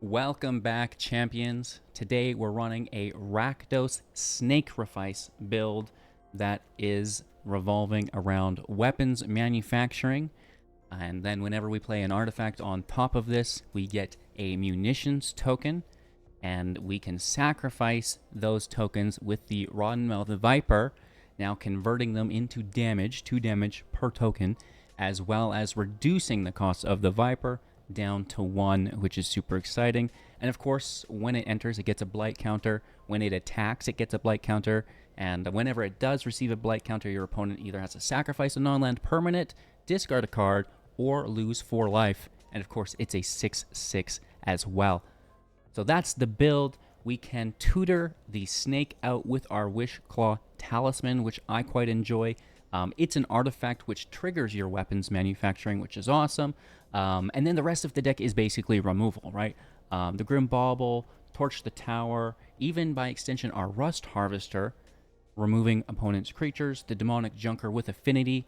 Welcome back, champions. Today we're running a Rakdos Snakerifice build that is revolving around weapons manufacturing. And then whenever we play an artifact on top of this, we get a munitions token, and we can sacrifice those tokens with the Rottenmouth Viper, now converting them into damage, 2 damage per token, as well as reducing the cost of the Viper down to 1, which is super exciting. And of course, when it enters, it gets a blight counter. When it attacks, it gets a blight counter. And whenever it does receive a blight counter, your opponent either has to sacrifice a non-land permanent, discard a card, or lose 4 life. And of course, it's a 6/6 as well. So that's the build. We can tutor the snake out with our Wish Claw Talisman, which I quite enjoy. It's an artifact which triggers your weapons manufacturing, which is awesome. And then the rest of the deck is basically removal, right? The Grim Bauble, Torch the Tower, even by extension our Rust Harvester, removing opponent's creatures. The Demonic Junker with Affinity,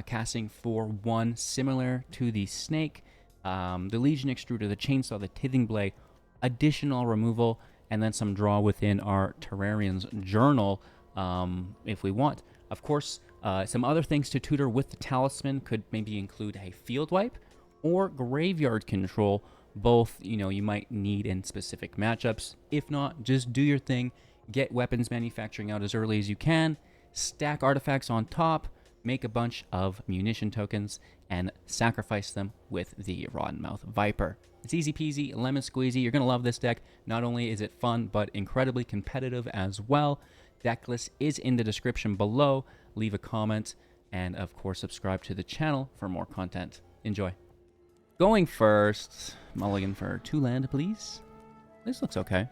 casting for 1, similar to the Snake. The Legion Extruder, the Chainsaw, the Tithing Blade, additional removal, and then some draw within our Terrarian's Journal if we want. Of course, some other things to tutor with the Talisman could maybe include a Field Wipe or Graveyard Control. Both, you might need in specific matchups. If not, just do your thing. Get weapons manufacturing out as early as you can. Stack artifacts on top. Make a bunch of munition tokens and sacrifice them with the Rottenmouth Viper. It's easy peasy, lemon squeezy. You're going to love this deck. Not only is it fun, but incredibly competitive as well. Decklist is in the description below. Leave a comment, and of course, subscribe to the channel for more content. Enjoy. Going first, mulligan for 2 land, please. This looks okay.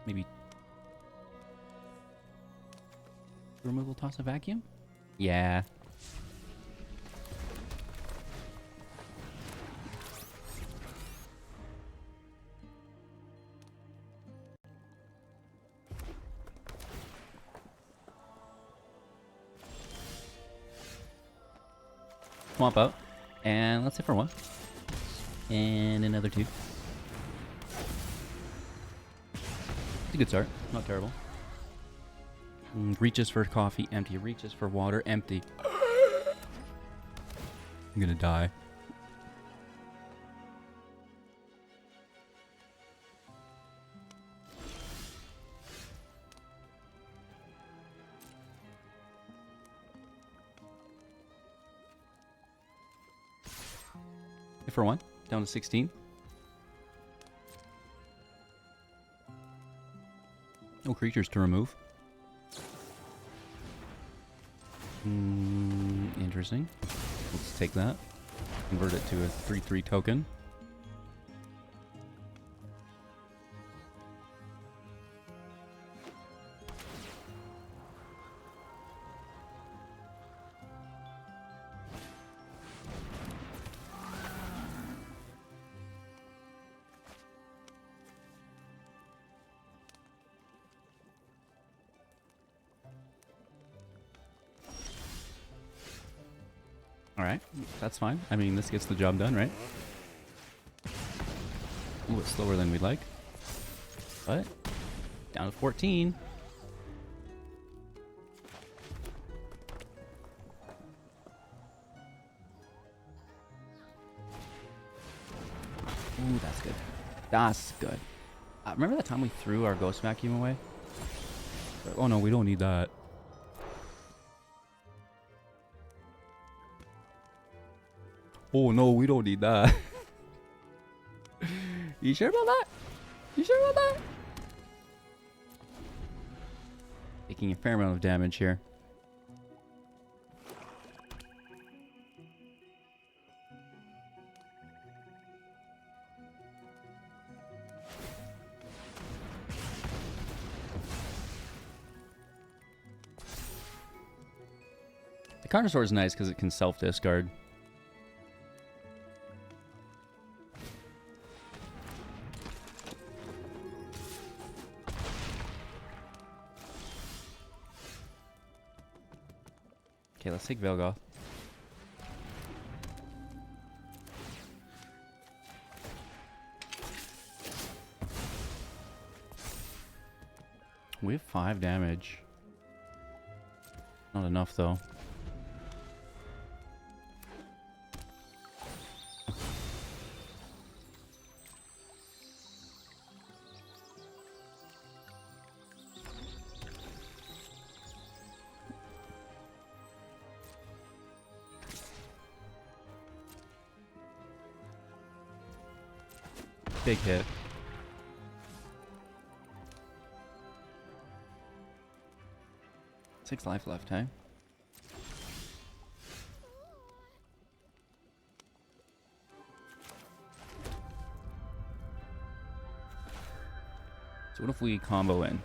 Maybe removal, toss a vacuum? Yeah. Swamp out. And let's hit for 1. And another 2. It's a good start. Not terrible. Reaches for coffee, empty. Reaches for water, empty. I'm gonna die. For 1, down to 16. No creatures to remove. Interesting. Let's take that. Convert it to a 3/3 token. Alright, that's fine. I mean, this gets the job done, right? A little bit slower than we'd like. But, down to 14. Ooh, that's good. That's good. Remember that time we threw our Ghost Vacuum away? Oh no, we don't need that. Oh no, we don't need that. You sure about that? You sure about that? Taking a fair amount of damage here. The counter sword is nice because it can self-discard. Okay, let's take Velgoth. We have 5 damage. Not enough, though. Big hit. Six life left, hey? So what if we combo in?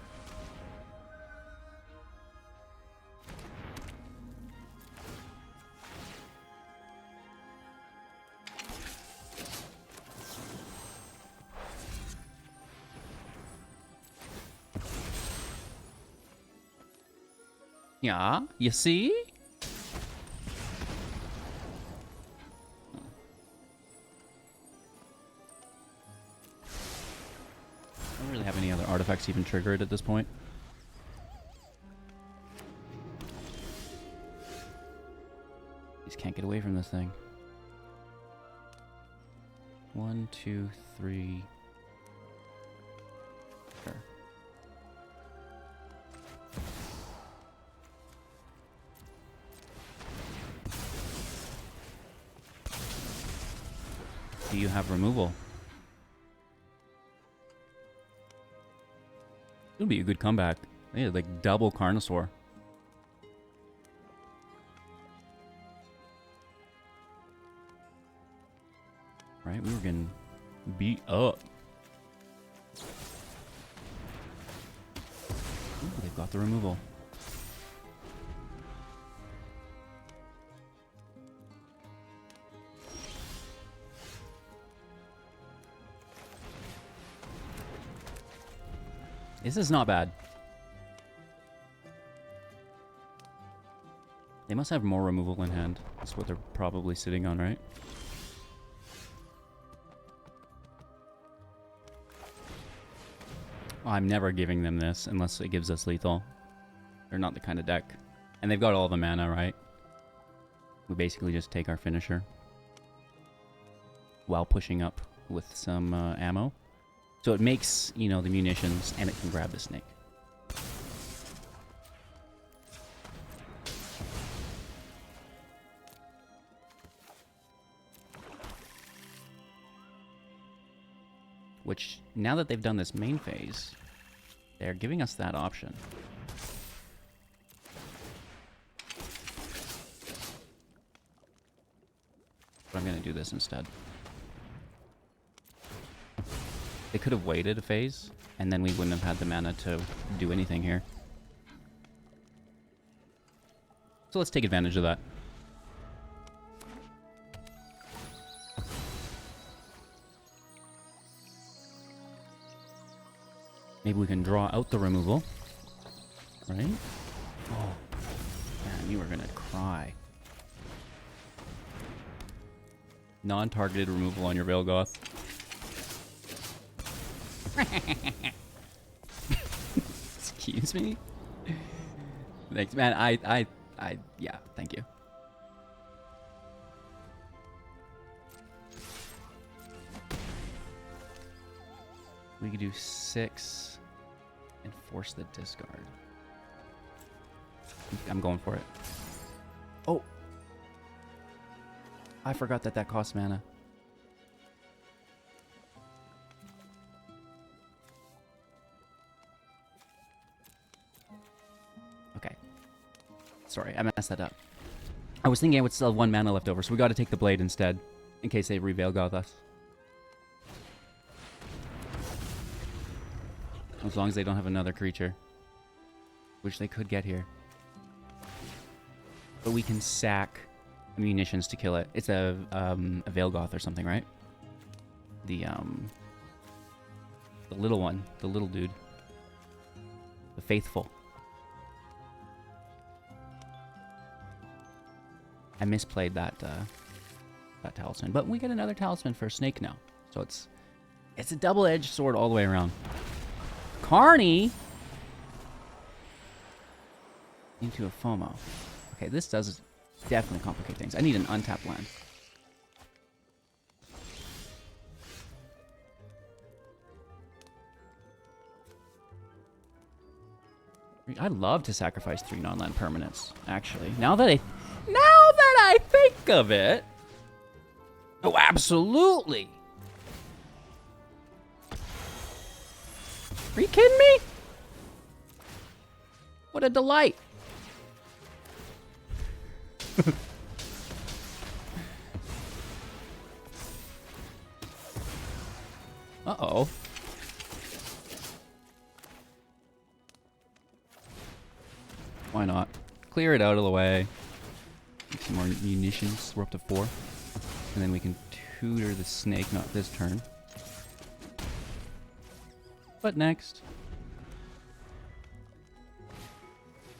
Yeah, you see? I don't really have any other artifacts even triggered at this point. Just can't get away from this thing. 1, 2, 3. Sure. Do you have removal? It would be a good comeback. They had like double Carnosaur. Right, we were getting beat up. Ooh, they've got the removal. This is not bad. They must have more removal in hand. That's what they're probably sitting on, right? I'm never giving them this unless it gives us lethal. They're not the kind of deck. And they've got all the mana, right? We basically just take our finisher while pushing up with some ammo. So it makes, you know, the munitions, and it can grab the snake. Which, now that they've done this main phase, they're giving us that option. But I'm going to do this instead. They could have waited a phase, and then we wouldn't have had the mana to do anything here. So let's take advantage of that. Maybe we can draw out the removal. Right? Oh, man, you were gonna cry. Non-targeted removal on your Velgoth. Excuse me? Thanks, man. Yeah, thank you. We could do 6 and force the discard. I'm going for it. Oh! I forgot that costs mana. Okay. Sorry, I messed that up. I was thinking I would still have 1 mana left over, so we gotta take the blade instead, in case they Velgoth us. As long as they don't have another creature. Which they could get here. But we can sack munitions to kill it. It's a Velgoth or something, right? The little one. The little dude. The Faithful. I misplayed that talisman. But we get another talisman for a snake now. So it's a double-edged sword all the way around. Carney! into a FOMO. Okay, this does definitely complicate things. I need an untapped land. I'd love to sacrifice 3 non-land permanents, actually. Now that I think of it. Oh, absolutely. Are you kidding me? What a delight. Uh-oh. Why not? Clear it out of the way. Get some more munitions. We're up to 4. And then we can tutor the snake, not this turn. But next.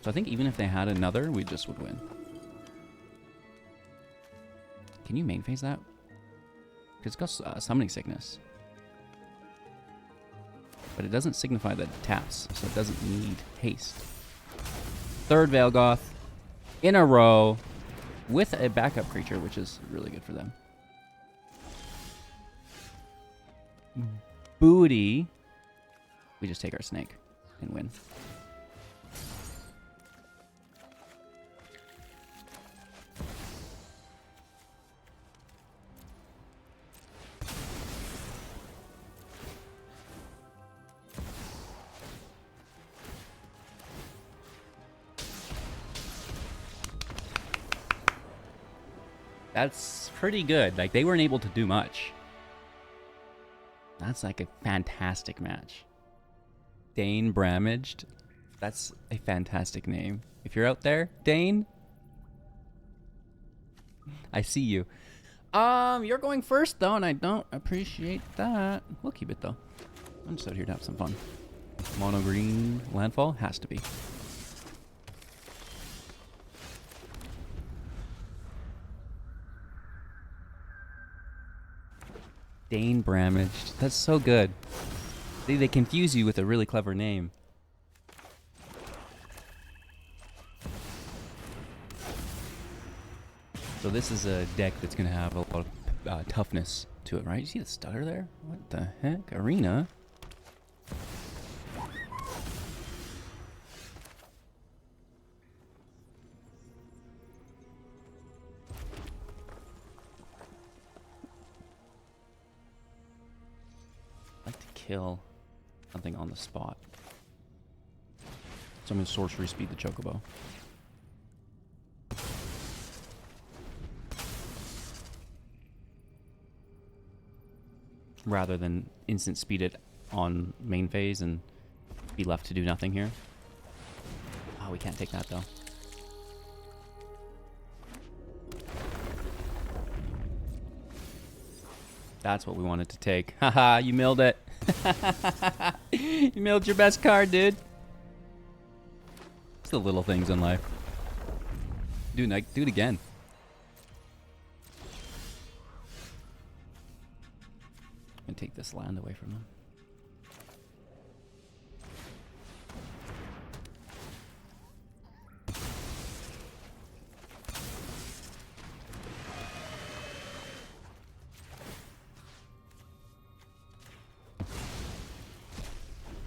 So I think even if they had another, we just would win. Can you main phase that? Because it's got summoning sickness. But it doesn't signify that it taps, so it doesn't need haste. 3rd Veilgoth in a row with a backup creature, which is really good for them. Booty. We just take our snake and win. That's pretty good. Like, they weren't able to do much. That's like a fantastic match. Dane Bramaged. That's a fantastic name. If you're out there, Dane, I see you. You're going first, though, and I don't appreciate that. We'll keep it, though. I'm just out here to have some fun. Mono green landfall? Has to be. Dane Bramaged. That's so good. They confuse you with a really clever name. So this is a deck that's going to have a lot of toughness to it, right? You see the stutter there? What the heck? Arena? Kill something on the spot. So I'm going to sorcery speed the Chocobo. Rather than instant speed it on main phase and be left to do nothing here. Oh, we can't take that though. That's what we wanted to take. Haha, you milled it. You milled your best card, dude. It's the little things in life. Do it again. And take this land away from them.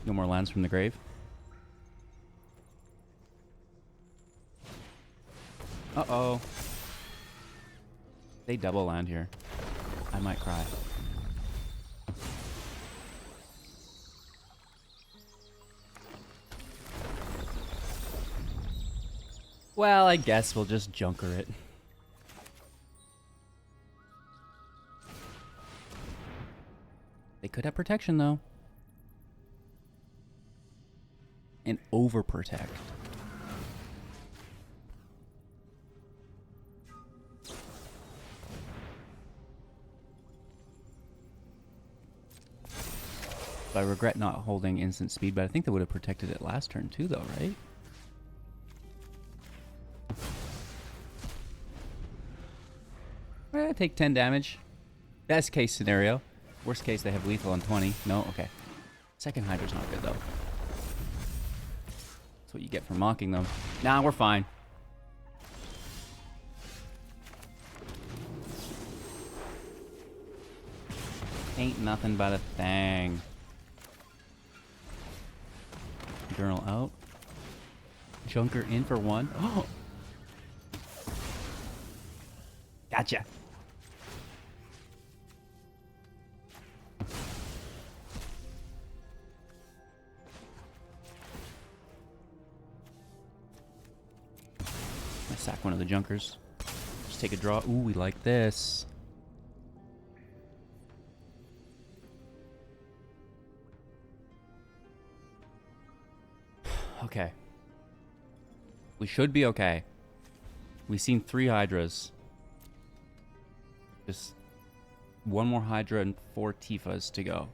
No more lands from the grave. Uh-oh. They double land here. I might cry. Well, I guess we'll just junker it. They could have protection, though. And overprotect. I regret not holding instant speed, but I think they would have protected it last turn too, though, right? Take 10 damage. Best case scenario. Worst case, they have lethal on 20. No? Okay. Second Hydra's not good, though. So what you get for mocking them. Nah, we're fine. Ain't nothing but a thing. Journal out. Junker in for 1. Oh! Gotcha. I sack one of the Junkers. Just take a draw. Ooh, we like this. Okay. We should be okay. We've seen 3 Hydras. Just 1 more Hydra and 4 Tifas to go.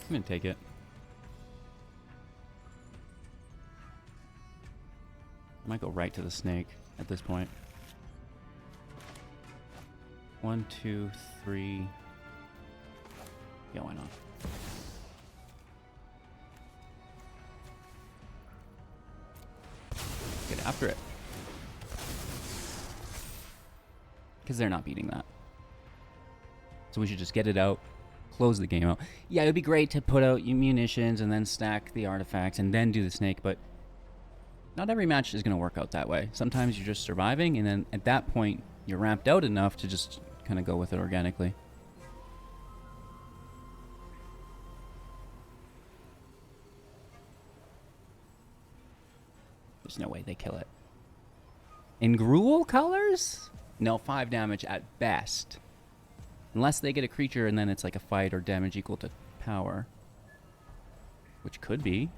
I'm gonna take it. I might go right to the snake at this point. 1, 2, 3. Yeah, why not? Get after it. Because they're not beating that. So we should just get it out. Close the game out. Yeah, it would be great to put out munitions and then stack the artifacts and then do the snake, but not every match is going to work out that way. Sometimes you're just surviving, and then at that point, you're ramped out enough to just kind of go with it organically. There's no way they kill it. In Gruul colors? No, 5 damage at best. Unless they get a creature and then it's like a fight or damage equal to power. Which could be.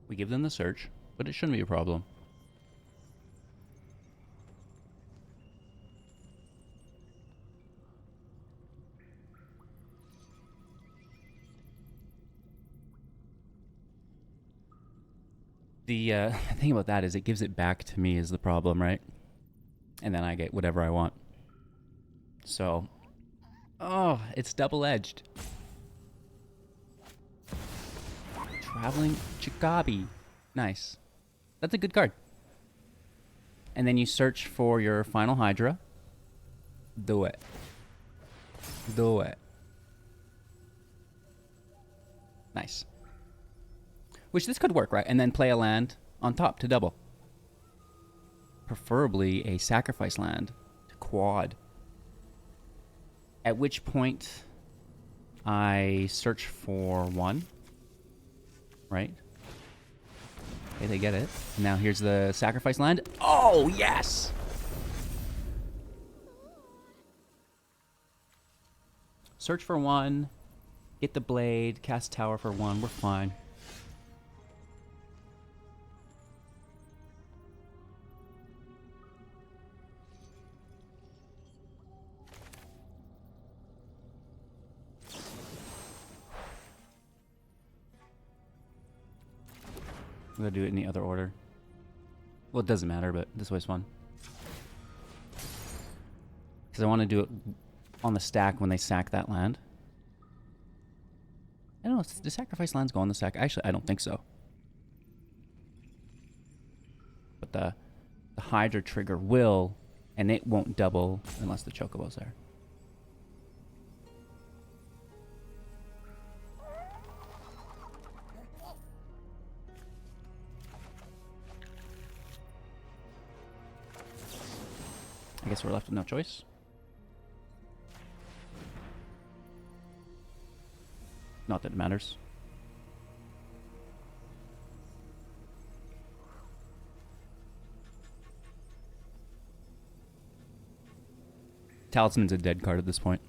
We give them the search, but it shouldn't be a problem. The thing about that is it gives it back to me is the problem, right? And then I get whatever I want. So, oh, it's double-edged. Traveling Chikabi. Nice. That's a good card. And then you search for your final Hydra. Do it. Do it. Nice. Which this could work, right? And then play a land on top to double. Preferably a sacrifice land to quad. At which point I search for 1. Right? Okay, they get it. Now here's the sacrifice land. Oh, yes! Search for 1. Get the blade. Cast tower for 1. We're fine. I'm gonna do it in the other order. Well, it doesn't matter, but this way's fun. Because I want to do it on the stack when they sack that land. I don't know, the sacrifice lands go on the stack. Actually, I don't think so. But the Hydra trigger will, and it won't double unless the Chocobo's there. I guess we're left with no choice. Not that it matters. Talisman's a dead card at this point.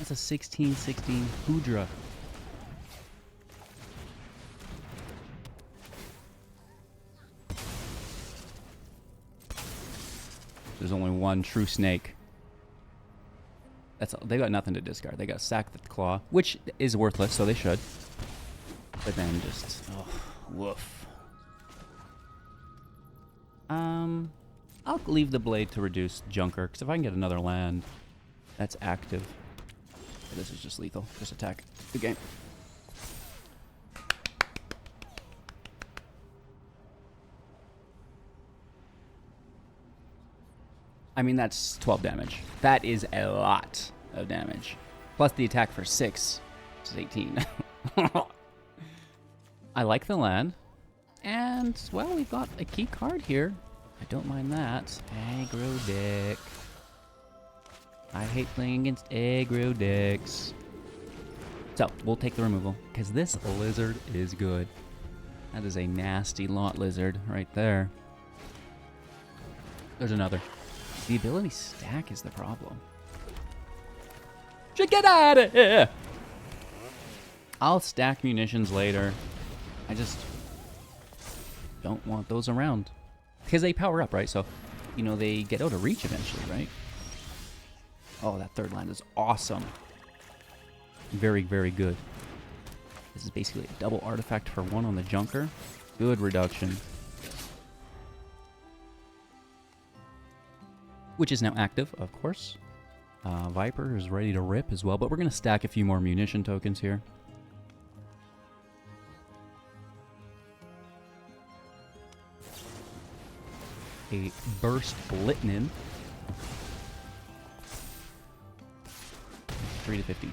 That's a 16/16 Hudra. There's only one true snake. They got nothing to discard. They got sack the claw, which is worthless, so they should. But then just, oh, woof. I'll leave the blade to reduce Junker, because if I can get another land that's active. This is just lethal. Just attack. Good game. I mean, that's 12 damage. That is a lot of damage. Plus the attack for 6, which is 18. I like the land. And, well, we've got a key card here. I don't mind that. Aggro deck. I hate playing against aggro decks. So, we'll take the removal, because this lizard is good. That is a nasty lot lizard right there. There's another. The ability stack is the problem. Should get out of here! I'll stack munitions later. I just don't want those around. Because they power up, right? So, you know, they get out of reach eventually, right? Oh, that third land is awesome. Very, very good. This is basically a double artifact for 1 on the Junker. Good reduction. Which is now active, of course. Viper is ready to rip as well, but we're going to stack a few more munition tokens here. A Burst Litnin. 3/50.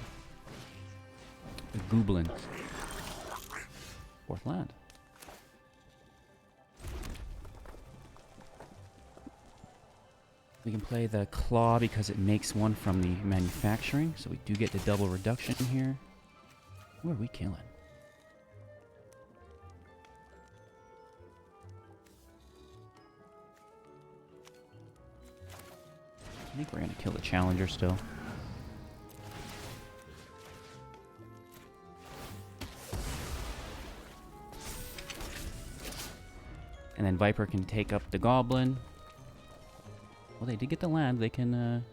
A Goblin. 4th land. We can play the Claw because it makes 1 from the manufacturing, so we do get the double reduction here. Who are we killing? I think we're going to kill the Challenger still. And then Viper can take up the Goblin. Well, they did get the land. They can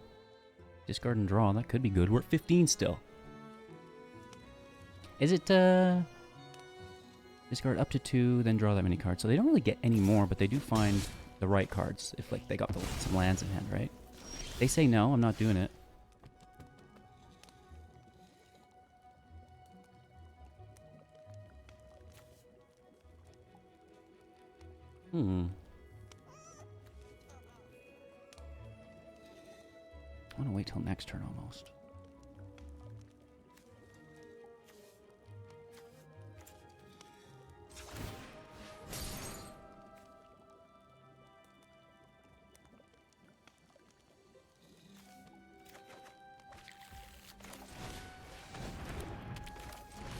discard and draw. That could be good. We're at 15 still. Is it discard up to 2, then draw that many cards? So they don't really get any more, but they do find the right cards if like they got some lands in hand, right? They say no, I'm not doing it. I want to wait till next turn almost.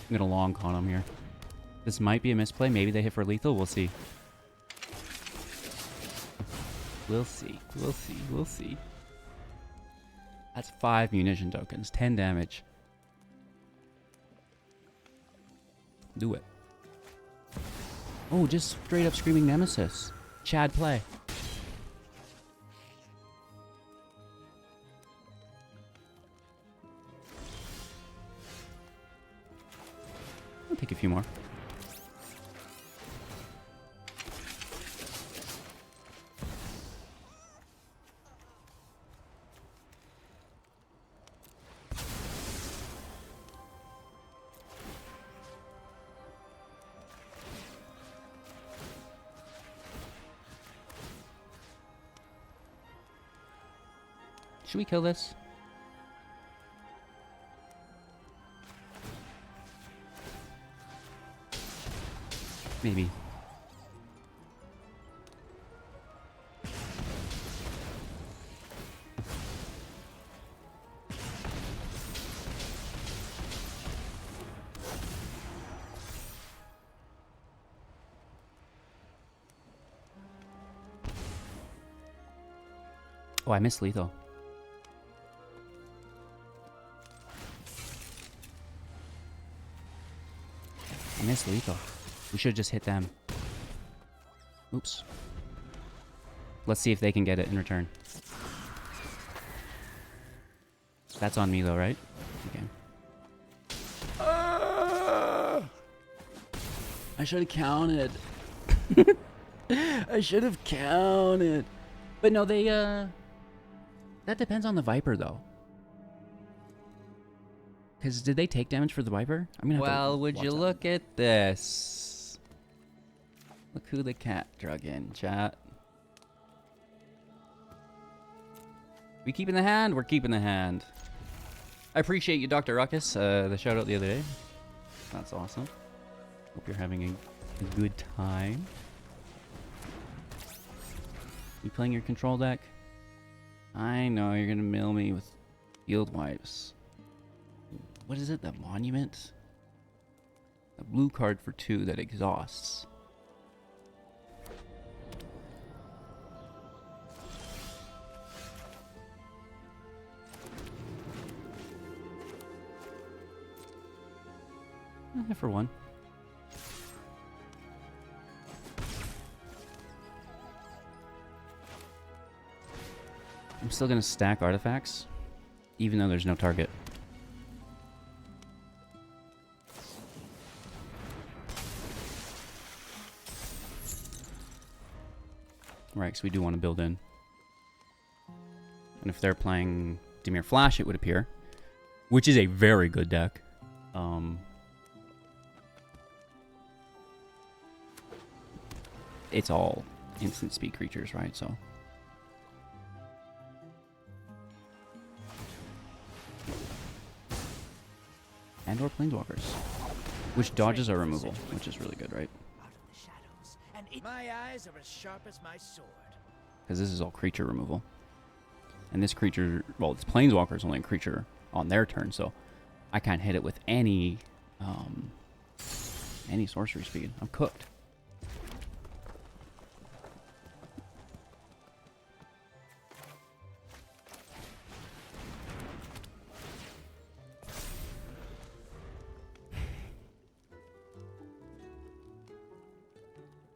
I'm going to long con him here. This might be a misplay. Maybe they hit for lethal. We'll see. We'll see. We'll see. We'll see. That's 5 munition tokens. 10 damage. Do it. Oh, just straight up Screaming Nemesis. Chad play. I'll take a few more. Should we kill this? Maybe. Oh, I missed lethal. missed lethal. We should have just hit them. Oops. Let's see if they can get it in return. That's on me though, right? Okay. I should have counted. I should have counted. But no, they, that depends on the Viper, though. Because did they take damage for the Viper? I'm gonna have to would you look at this? Look who the cat drug in, chat. We keeping the hand? We're keeping the hand. I appreciate you, Dr. Ruckus, the shout out the other day. That's awesome. Hope you're having a good time. You playing your control deck? I know you're gonna mill me with field wipes. What is it? The monument? A blue card for 2 that exhausts. For 1. I'm still gonna stack artifacts, even though there's no target. Right, because we do want to build in. And if they're playing Dimir Flash, it would appear, which is a very good deck. It's all instant speed creatures, right? So. And or planeswalkers, which dodges our removal, which is really good, right? My eyes are as sharp as my sword. Because this is all creature removal, and this creature, well, it's planeswalker is only a creature on their turn, so I can't hit it with any sorcery speed. I'm cooked.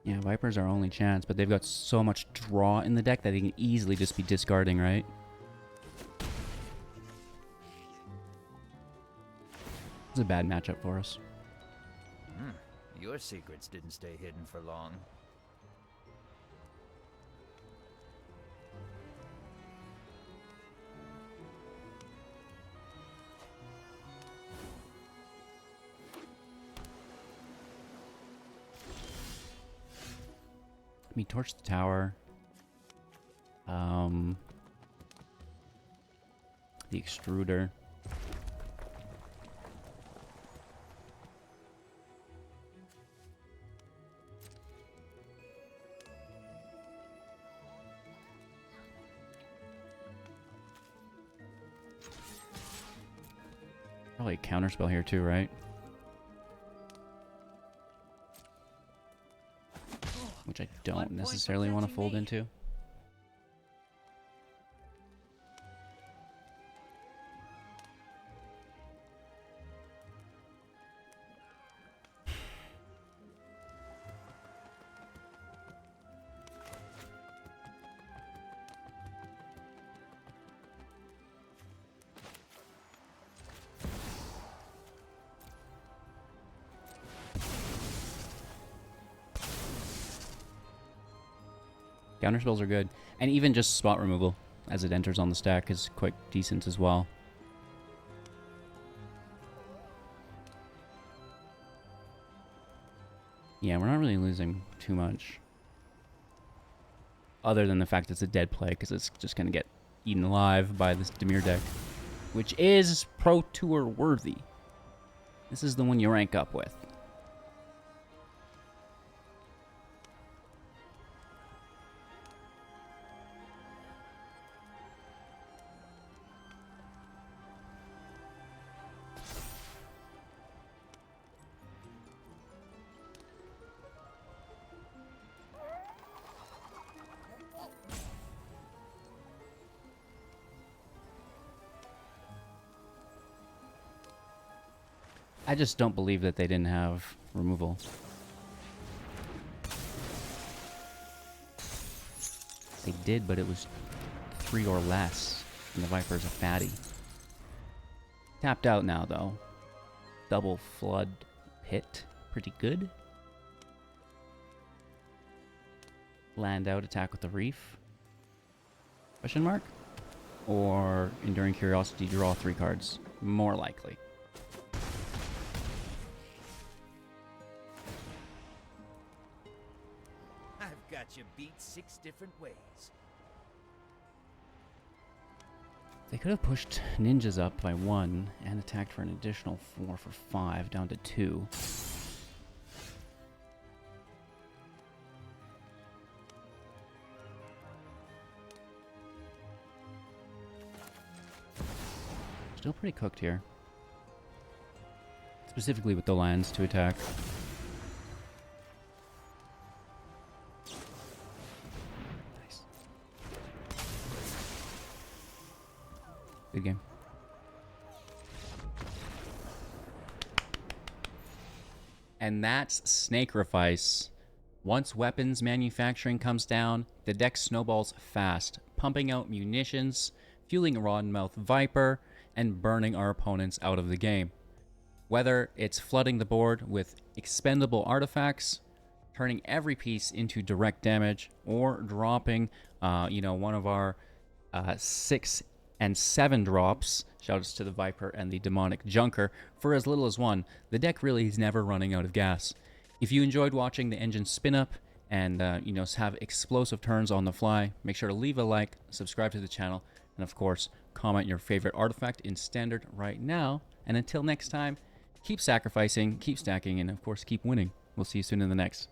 Yeah, Viper's our only chance, but they've got so much draw in the deck that they can easily just be discarding, right? It's a bad matchup for us. Your secrets didn't stay hidden for long. Let me torch the tower. The extruder. Probably a counterspell here too, right? Which I don't necessarily want to fold into. Counterspells are good. And even just spot removal as it enters on the stack is quite decent as well. Yeah, we're not really losing too much. Other than the fact it's a dead play, because it's just going to get eaten alive by this Dimir deck. Which is Pro Tour worthy. This is the one you rank up with. I just don't believe that they didn't have removal. They did, but it was 3 or less, and the Viper's a fatty. Tapped out now, though. Double Flood Pit. Pretty good. Land out, attack with the Reef. Question mark? Or Enduring Curiosity, draw 3 cards. More likely. I've got you beat 6 different ways. They could have pushed ninjas up by 1 and attacked for an additional 4 for 5, down to 2. Still pretty cooked here. Specifically with the lands to attack. Nice. Good game. And that's Snakerifice. Once weapons manufacturing comes down, the deck snowballs fast, pumping out munitions, fueling Rottenmouth Viper, and burning our opponents out of the game. Whether it's flooding the board with expendable artifacts, turning every piece into direct damage, or dropping, one of our 6 and 7 drops, shoutouts to the Viper and the Demonic Junker, for as little as 1, the deck really is never running out of gas. If you enjoyed watching the engine spin up and have explosive turns on the fly, make sure to leave a like, subscribe to the channel, and of course, comment your favorite artifact in Standard right now. And until next time, keep sacrificing, keep stacking, and of course, keep winning. We'll see you soon in the next.